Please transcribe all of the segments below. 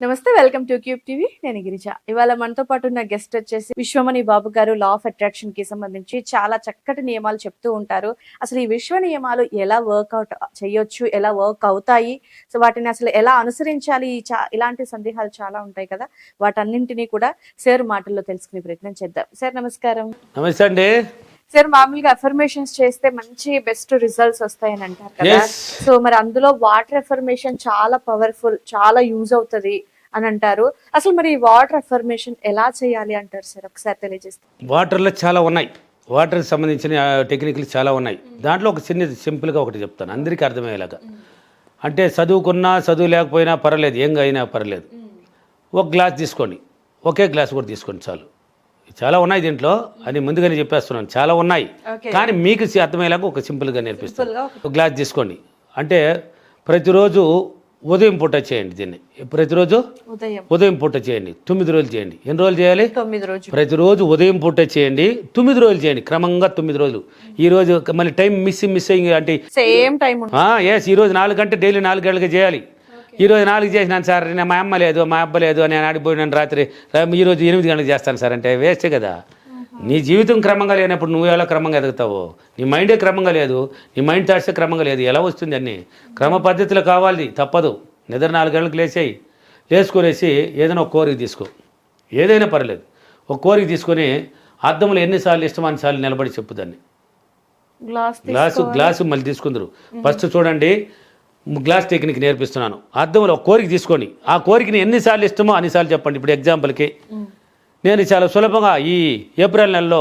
నమస్తే, welcome to cube TV. నేను గిరిజ. ఇవాళ మనతో పాటు ఉన్న గెస్ట్ వచ్చేసి విశ్వమణి బాబు గారు. లా ఆఫ్ అట్రాక్షన్ కి సంబంధించి చాలా చక్కటి నియమాలు చెప్తూ ఉంటారు. అసలు ఈ విశ్వ నియమాలు ఎలా వర్కౌట్ చేయొచ్చు, ఎలా వర్క్ అవుతాయి, సో వాటిని అసలు ఎలా అనుసరించాలి, ఇలాంటి సందేహాలు చాలా ఉంటాయి కదా, వాటన్నింటినీ కూడా సార్ మాటల్లో తెలుసుకునే ప్రయత్నం చేద్దాం. సార్ నమస్కారం. నమస్తే అండి. సార్, మామూలుగా అఫర్మేషన్స్ చేస్తే మంచి బెస్ట్ రిజల్ట్స్ వస్తాయని అంటారు కదా, సో మరి అందులో వాటర్ అఫర్మేషన్ చాలా పవర్ఫుల్, చాలా యూజ్ అవుతుంది అని అంటారు. అసలు మరి వాటర్ అఫర్మేషన్ ఎలా చేయాలి అంటారు సార్, ఒకసారి తెలియజేస్తారు. వాటర్లో చాలా ఉన్నాయి, వాటర్కి సంబంధించిన టెక్నిక్లు చాలా ఉన్నాయి. దాంట్లో ఒక సింపుల్గా ఒకటి చెప్తాను అందరికీ అర్థమయ్యేలాగా. అంటే చదువుకున్నా చదువు లేకపోయినా పర్వాలేదు, ఏం అయినా పర్వాలేదు, ఒక గ్లాస్ తీసుకోండి, ఒకే గ్లాస్ కూడా తీసుకోండి చాలు. చాలా ఉన్నాయి దీంట్లో అని ముందుగానే చెప్పేస్తున్నాను, చాలా ఉన్నాయి. కానీ మీకు అర్థమయ్యేలాగా ఒక సింపుల్గా నేర్పిస్తాను. ఒక గ్లాస్ తీసుకోండి, అంటే ప్రతిరోజు ఉదయం పూట చేయండి దీన్ని. ప్రతిరోజు ఉదయం పూట చేయండి, 9 రోజులు చేయండి. ఎన్ని రోజులు చేయాలి? 9 రోజులు. ప్రతిరోజు ఉదయం పూట చేయండి, 9 రోజులు చేయండి, క్రమంగా 9 రోజులు. ఈ రోజు మళ్ళీ టైం మిస్ అయ్యి అంటే సేమ్ టైం ఈ రోజు 4 గంటలు, డైలీ 4 గంటలుగా చేయాలి. ఈరోజు 4 చేసినాను సార్, నేను మా అమ్మ లేదు, మా అబ్బ లేదు, నేను ఆడిపోయినాను రాత్రి, ఈరోజు 8 గంటలకు చేస్తాను సార్ అంటే వేస్టే కదా. నీ జీవితం క్రమంగా లేనప్పుడు నువ్వు ఎలా క్రమంగా ఎదుగుతావు? నీ మైండే క్రమంగా లేదు, నీ మైండ్ థాట్సే క్రమంగా లేదు, ఎలా వస్తుంది? అన్నీ క్రమ పద్ధతిలో కావాలి, తప్పదు. నిద్ర 4 గంటలకు లేచేయి, లేచుకొనేసి ఏదైనా ఒక కోరిక తీసుకో, ఏదైనా పర్లేదు, ఒక కోరిక తీసుకొని అద్దంలో ఎన్నిసార్లు ఇష్టం అన్నిసార్లు నిలబడి చెప్పుదాన్ని. గ్లాసు మళ్ళీ తీసుకుందరు. ఫస్ట్ చూడండి, గ్లాస్ టెక్నిక్ నేర్పిస్తున్నాను. అద్దంలో ఒక కోరిక తీసుకొని ఆ కోరికని ఎన్నిసార్లు ఇష్టమో అన్నిసార్లు చెప్పండి. ఇప్పుడు ఎగ్జాంపుల్కి నేను చాలా సులభంగా ఈ ఏప్రిల్ నెలలో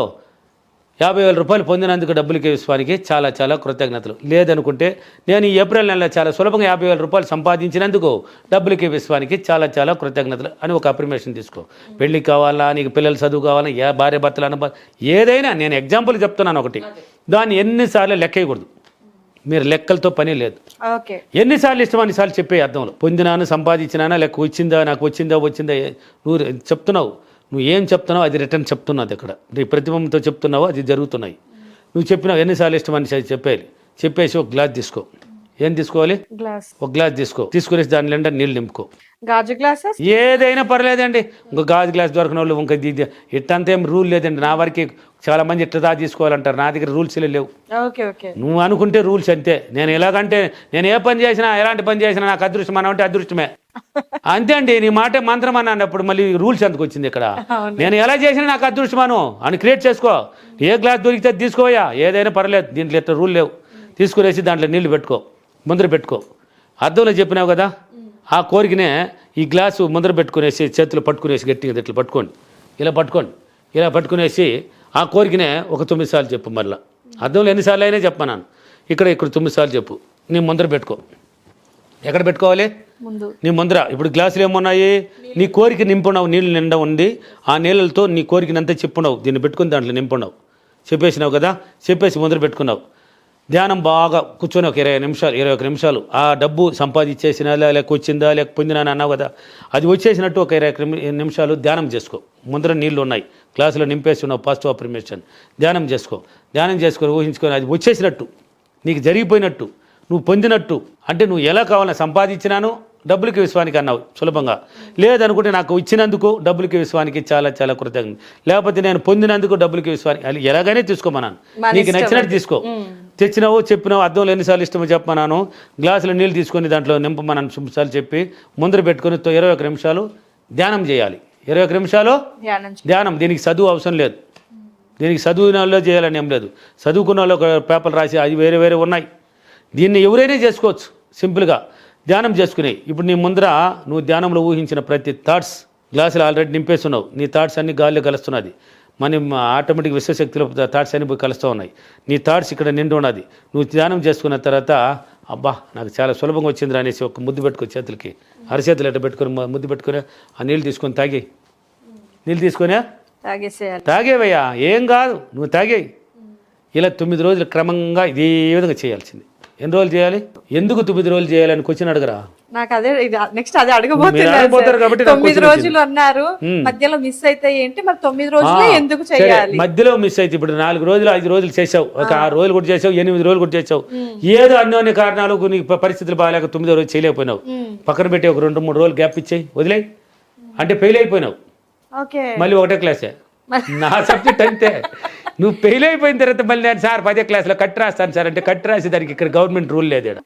50,000 రూపాయలు పొందినందుకు డబ్బులకి విశ్వానికి చాలా చాలా కృతజ్ఞతలు. లేదనుకుంటే నేను ఈ ఏప్రిల్ నెలలో చాలా సులభంగా 50,000 రూపాయలు సంపాదించినందుకు డబ్బులకి విశ్వానికి చాలా చాలా కృతజ్ఞతలు అని ఒక అఫర్మేషన్ తీసుకో. పెళ్ళి కావాలా, నీకు పిల్లలు చదువు కావాలా, భార్య భర్తలు అన్న ఏదైనా, నేను ఎగ్జాంపుల్ చెప్తున్నాను ఒకటి, దాన్ని ఎన్నిసార్లు లెక్కేయకూడదు. మీరు లెక్కలతో పని లేదు. ఎన్నిసార్లు ఇష్టం అన్నిసార్లు చెప్పే అర్థంలో. పొందినాను, సంపాదించినానా, లెక్క వచ్చిందా, నాకు వచ్చిందా నువ్వు చెప్తున్నావు. నువ్వు ఏం చెప్తున్నావు అది రిటర్న్ చెప్తున్నావు. ఇక్కడ నీ ప్రతిబింబంతో చెప్తున్నావు, అది జరుగుతున్నాయి. నువ్వు చెప్పినావు ఎన్నిసార్లు ఇష్టం అని చెప్పేసి ఒక గ్లాస్ తీసుకో. ఏం తీసుకోవాలి? ఒక గ్లాస్ తీసుకునేసి దాని నిండా నీళ్ళు నింపుకో. గాజు గ్లాసెస్ ఏదైనా పర్లేదండి. ఇంకో గాజు గ్లాస్ దొరికిన వాళ్ళు ఇంకా ఇట్టంతా ఏం రూల్ లేదండి. నా వరకు చాలా మంది ఇట్లా తీసుకోవాలంటారు, నా దగ్గర రూల్స్ లేవు. నువ్వు అనుకుంటే రూల్స్ అంతే. నేను ఎలాగంటే నేను ఏ పని చేసినా, ఎలాంటి పని చేసినా నాకు అదృష్టం అన్న అంటే అదృష్టమే అంతే అండి. నీ మాట మంత్రం అన్నప్పుడు మళ్ళీ రూల్స్ ఎందుకు వచ్చింది ఇక్కడ? నేను ఎలా చేసినా నాకు అదృష్టమాను అని క్రియేట్ చేసుకో. ఏ గ్లాస్ దొరికితే తీసుకోయా, ఏదైనా పర్లేదు, దీంట్లో ఇట్లా రూల్ లేవు. తీసుకునేసి దాంట్లో నీళ్లు పెట్టుకో, ముందర పెట్టుకో. అద్దంలో చెప్పినావు కదా, ఆ కోరికనే ఈ గ్లాసు ముందర పెట్టుకునేసి చేతులు పట్టుకునేసి గట్టిగా ఇట్లా పట్టుకోండి, ఇలా పట్టుకునేసి ఆ కోరికనే ఒక 9 సార్లు చెప్పు. మళ్ళీ అద్దంలో ఎన్నిసార్లు అయినా చెప్పన్నాను, ఇక్కడ 9 సార్లు చెప్పు. నీ ముందర పెట్టుకో. ఎక్కడ పెట్టుకోవాలి? నీ ముందర. ఇప్పుడు గ్లాసులు ఏమున్నాయి? నీ కోరిక నింపున్నావు, నీళ్ళు నిండా ఉంది. ఆ నీళ్ళతో నీ కోరికనంతా చెప్పున్నావు, దీన్ని పెట్టుకుని దాంట్లో నింపున్నావు. చెప్పేసినావు కదా, చెప్పేసి ముందర పెట్టుకున్నావు. ధ్యానం బాగా కూర్చొని ఒక 21 నిమిషాలు ఆ డబ్బు సంపాదించేసినా, లేక వచ్చిందా, లేక పొందినా అన్నావు కదా, అది వచ్చేసినట్టు ఒక 21 నిమిషాలు ధ్యానం చేసుకో. ముందర నీళ్ళు ఉన్నాయి, గ్లాసులో నింపేసి ఉన్నావు, పాజిటివ్ అఫర్మేషన్. ధ్యానం చేసుకొని ఊహించుకొని అది వచ్చేసినట్టు, నీకు జరిగిపోయినట్టు, నువ్వు పొందినట్టు. అంటే నువ్వు ఎలా కావాలని సంపాదించినాను, డబ్బులకి విశ్వానికి అన్నావు సులభంగా. లేదనుకుంటే నాకు ఇచ్చినందుకు డబ్బులకి విశ్వానికి చాలా చాలా కృతజ్ఞత, లేకపోతే నేను పొందినందుకు డబ్బులకి విశ్వానికి, అది ఎలాగైనా తీసుకోమన్నాను, నీకు నచ్చినట్టు తీసుకో. తెచ్చినావు, చెప్పినావు, అద్దంలో ఎన్నిసార్లు ఇష్టమో చెప్పమన్నాను. గ్లాసులో నీళ్ళు తీసుకొని దాంట్లో నింపమన్నాను 9 సార్లు చెప్పి ముందర పెట్టుకొని 21 నిమిషాలు ధ్యానం చేయాలి. 21 నిమిషాలు ధ్యానం. దీనికి చదువు అవసరం లేదు, దీనికి చదువున వాళ్ళు చేయాలని ఏం లేదు. చదువుకున్న వాళ్ళు ఒక పేపర్లు రాసి అది వేరే ఉన్నాయి. దీన్ని ఎవరైనా చేసుకోవచ్చు సింపుల్గా ధ్యానం చేసుకుని. ఇప్పుడు నీ ముందర నువ్వు ధ్యానంలో ఊహించిన ప్రతి థాట్స్ గ్లాసులు ఆల్రెడీ నింపేస్తున్నావు. నీ థాట్స్ అన్ని గాల్లో కలుస్తున్నది. మన ఆటోమేటిక్ విశ్వశక్తిలో థాట్స్ అన్ని పోయి కలుస్తూ ఉన్నాయి. నీ థాట్స్ ఇక్కడ నిండి ఉన్నది. నువ్వు ధ్యానం చేసుకున్న తర్వాత అబ్బా నాకు చాలా సులభంగా వచ్చిందిరా అనేసి ఒక ముద్దు పెట్టుకో, చేతులకి అరచేతులు ఎట్ట పెట్టుకొని ముద్దు పెట్టుకుని ఆ నీళ్ళు తీసుకొని నీళ్ళు తీసుకొని తాగేవయ్యా, ఏం కాదు, నువ్వు తాగేయి. ఇలా 9 రోజులు క్రమంగా ఇదే విధంగా చేయాల్సింది. ఎన్ని రోజులు చేయాలి? ఎందుకు 9 రోజులు చేయాలని క్వశ్చన్ అడగరా? నాకు అదే నెక్స్ట్ అదే మీరు అడగబోతున్నారు అడగబోతారు కాబట్టి నాకు 9 question రోజులు అన్నారు మధ్యలో మిస్ అయితే ఏంటి మరి 9 రోజులే ఎందుకు సరే, చేయాలి మధ్యలో మిస్ అయితే ఇప్పుడు 4 రోజులు 5 రోజులు చేసావు, ఒక 6 రోజులు కూడా చేసావు, 8 రోజులు కూడా చేసావు, ఏదో అన్ని కారణాలకు నీకు పరిస్థితులు బాగాలేక 9వ రోజు చేయలేకపోయినావు, పక్కన పెట్టి ఒక 2-3 రోజులు గ్యాప్ ఇచ్చేయి, వదిలేయి. అంటే ఫెయిల్ అయిపోయినావు, ఓకే మళ్ళీ ఒకటే క్లాసే. నా సబ్జెక్ట్ అంతే. నువ్వు ఫెయిల్ అయిపోయిన తర్వాత మళ్ళీ నేను సార్ 10వ క్లాస్లో కట్టి రాస్తాను సార్ అంటే కట్టి రాసి దానికి ఇక్కడ గవర్నమెంట్ రూల్ లేదు ఈడ.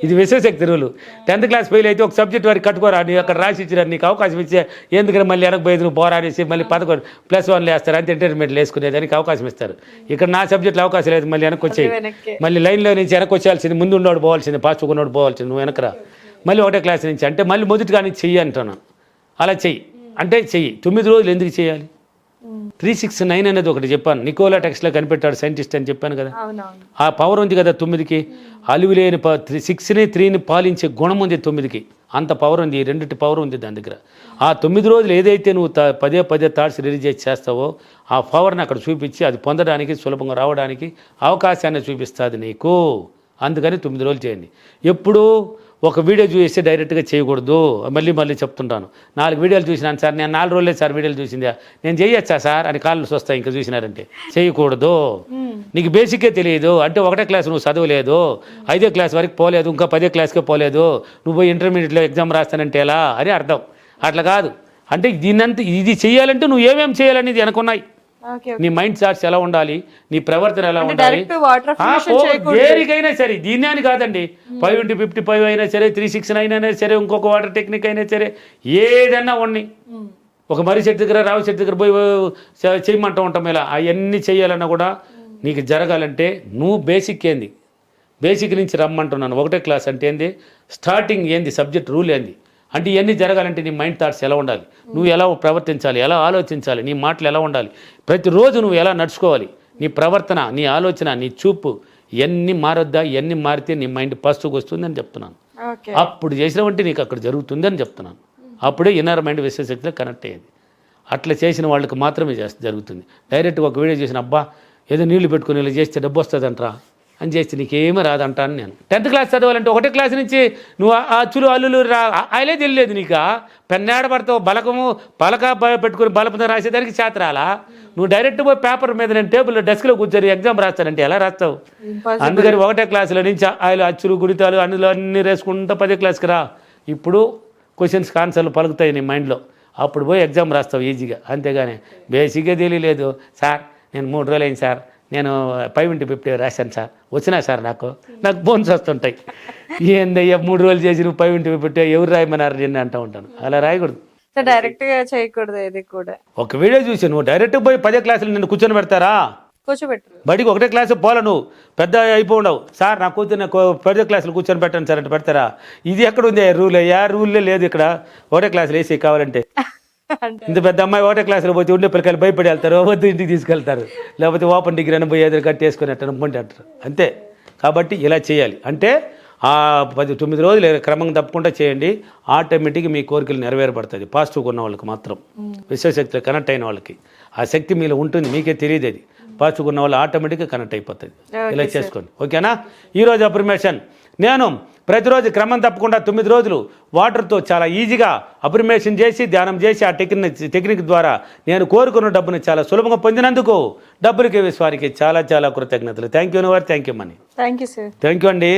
ఇది విశ్వశక్తి రూల్. 10th క్లాస్ ఫెయిల్ అయితే ఒక సబ్జెక్ట్ వారికి కట్టుకోరా, నీ అక్కడ రాసి ఇచ్చిరా, నీకు అవకాశం ఇచ్చే, ఎందుకంటే మళ్ళీ వెనక పోయేది నువ్వు బోర్ అనేసి మళ్ళీ 11+1 వేస్తారు, అంతే ఇంటర్మీడియట్ వేసుకునేదానికి అవకాశం ఇస్తారు. ఇక్కడ నా సబ్జెక్ట్లో అవకాశం లేదు, మళ్ళీ వెనక్కి వచ్చేయి, మళ్ళీ లైన్లో నుంచి వెనక్కి వచ్చేయాల్సింది, ముందు ఉన్నోడు పోవాల్సింది, పాస్ ఉన్నోడు పోవాల్సింది, నువ్వు వెనకరా మళ్ళీ ఒకటే క్లాస్ నుంచి అంటే మళ్ళీ మొదటిగా నుంచి చెయ్యి అంటున్నాను. అలా చెయ్యి అంటే చెయ్యి. 9 రోజులు ఎందుకు చేయాలి? 369 అనేది ఒకటి చెప్పాను, నికోలా టెక్స్ట్లో కనిపెట్టాడు సైంటిస్ట్ అని చెప్పాను కదా. ఆ పవర్ ఉంది కదా 9కి, అలువులేని 6ని 3ని పాలించే గుణం ఉంది 9కి, అంత పవర్ ఉంది. ఈ రెండింటి పవర్ ఉంది దాని దగ్గర. ఆ 9 రోజులు ఏదైతే నువ్వు పదే థాట్స్ రిలీజ్ చేస్తావో ఆ పవర్ని అక్కడ చూపించి అది పొందడానికి సులభంగా రావడానికి అవకాశాన్ని చూపిస్తుంది నీకు. అందుకని 9 రోజులు చేయండి. ఎప్పుడు ఒక వీడియో చూస్తే డైరెక్ట్గా చేయకూడదు. మళ్ళీ చెప్తుంటాను, 4 వీడియోలు చూసినాను సార్, నేను 4 రోజులే సార్ వీడియోలు చూసిందా, నేను చేయొచ్చా సార్ అని కాళ్ళు వస్తాయి ఇంకా చూసినారంటే. చేయకూడదు. నీకు బేసిక్కే తెలియదు అంటే 1వ క్లాస్ నువ్వు చదవలేదు, 5వ క్లాస్ వరకు పోలేదు, ఇంకా 10వ క్లాస్కే పోలేదు, నువ్వు ఇంటర్మీడియట్లో ఎగ్జామ్ రాస్తానంటే ఎలా అని అర్థం. అట్లా కాదు. అంటే దీన్నంతా ఇది చేయాలంటే నువ్వు ఏమేమి చేయాలనేది అనుకున్నాయి. నీ మైండ్ థాట్స్ ఎలా ఉండాలి, నీ ప్రవర్తన ఎలా ఉండాలి, దేనికైనా సరే. దీన్ని అని కాదండి, 5x55 అయినా సరే, 369 అయినా సరే, ఇంకొక వాటర్ టెక్నిక్ అయినా సరే, ఏదన్నా ఉన్నాయి. ఒక మర్రి చెట్టు దగ్గర రావి చెట్టు దగ్గర పోయి చేయమంటూ ఉంటాం. ఇలా అవన్నీ చేయాలన్నా కూడా నీకు జరగాలంటే నువ్వు బేసిక్ ఏంది, బేసిక్ నుంచి రమ్మంటున్నాను. 1వ క్లాస్ అంటే ఏంది, స్టార్టింగ్ ఏంది, సబ్జెక్ట్ రూల్ ఏంది అంటే ఇవన్నీ జరగాలంటే నీ మైండ్ థాట్స్ ఎలా ఉండాలి, నువ్వు ఎలా ప్రవర్తించాలి, ఎలా ఆలోచించాలి, నీ మాటలు ఎలా ఉండాలి, ప్రతిరోజు నువ్వు ఎలా నడుచుకోవాలి, నీ ప్రవర్తన, నీ ఆలోచన, నీ చూపు ఇవన్నీ మారొద్దా, ఇవన్నీ మారితే నీ మైండ్ పాజిటివ్గా వస్తుందని చెప్తున్నాను. అప్పుడు చేసినవంటే నీకు అక్కడ జరుగుతుందని చెప్తున్నాను. అప్పుడే ఇన్నర్ మైండ్ విశ్వశక్తిలో కనెక్ట్ అయ్యేది. అట్లా చేసిన వాళ్ళకి మాత్రమే జరుగుతుంది. డైరెక్ట్గా ఒక వీడియో చేసిన అబ్బా ఏదో నీళ్లు పెట్టుకుని ఇలా చేస్తే డబ్బు వస్తుందంటరా అని చేస్తే నీకేమీ రాదంటాను నేను. 10th క్లాస్ చదవాలంటే 1వ క్లాస్ నుంచి నువ్వు అచ్చులు అల్లులు ఆయలే తెలియలేదు నీకు. పెన్నేడ పడతావు, పలక పెట్టుకుని బలపంతో రాసేదానికి చేతరాలా. నువ్వు డైరెక్ట్ పోయి పేపర్ మీద నేను టేబుల్లో డెస్క్లో కూర్చొని ఎగ్జామ్ రాస్తానంటే ఎలా రాస్తావు? అందుకని 1వ క్లాసులో నుంచి ఆయన అచ్చులు గుడితాలు అన్నీ వేసుకుంటా 10వ క్లాస్కి రా. ఇప్పుడు క్వశ్చన్స్కి ఆన్సర్లు పలుకుతాయి నీ మైండ్లో, అప్పుడు పోయి ఎగ్జామ్ రాస్తావు ఈజీగా. అంతేగాని బేసిక్గా తెలియలేదు సార్, నేను 3 రోజులు అయింది సార్, నేను 5x50 రాశాను సార్, వచ్చినా సార్ నాకు బోన్స్ వస్తుంటాయి. ఏందయ్యా 3 రోజులు చేసి నువ్వు 5x50 ఎవరు రాయమన్నారు నేను అంటూ ఉంటాను. అలా రాయకూడదు, డైరెక్ట్ గా చేయకూడదు. ఇది కూడా ఒక వీడియో చూసి నువ్వు డైరెక్ట్ పోయి 10వ క్లాసులు నిన్ను కూర్చొని పెడతారా? కూర్చోబెట్టరు. బడికి 1వ క్లాసు పోలే, నువ్వు పెద్ద అయిపోండవు సార్, నా కూర్చొని 10వ క్లాసులు కూర్చొని పెట్టండి సార్ అంటే పెడతారా? ఇది ఎక్కడ ఉంది రూల్? రూల్లే లేదు ఇక్కడ. 1వ క్లాసులు వేసి కావాలంటే ఇంత పెద్ద అమ్మాయి 1వ క్లాసులో పోతే ఉండే పిల్లకాయలు భయపడి వెళ్తారు, వద్దు ఇంటికి తీసుకెళ్తారు, లేకపోతే ఓపెన్ డిగ్రీ అని పోయి ఎదురు కట్టేసుకొని అట్ట అనుకుంటే అంటారు. అంతే. కాబట్టి ఇలా చేయాలి. అంటే ఆ 9 రోజులు క్రమంగా తప్పకుండా చేయండి. ఆటోమేటిక్గా మీ కోరికలు నెరవేరబడుతుంది. పాజిటివ్గా ఉన్న వాళ్ళకి మాత్రం, విశ్వశక్తిలో కనెక్ట్ అయిన వాళ్ళకి ఆ శక్తి మీలో ఉంటుంది, మీకే తెలియదు. అది పాజిటివ్గా ఉన్న వాళ్ళు ఆటోమేటిక్గా కనెక్ట్ అయిపోతుంది. ఇలా చేసుకోండి. ఓకేనా? ఈరోజు అఫర్మేషన్, నేను ప్రతిరోజు క్రమం తప్పకుండా 9 రోజులు వాటర్తో చాలా ఈజీగా అఫర్మేషన్ చేసి ధ్యానం చేసి ఆ టెక్నిక్ ద్వారా నేను కోరుకున్న డబ్బుని చాలా సులభంగా పొందినందుకు డబ్బులకి విశ్వానికి చాలా కృతజ్ఞతలు. Thank you thank you money. Thank you sir. Thank you అండి.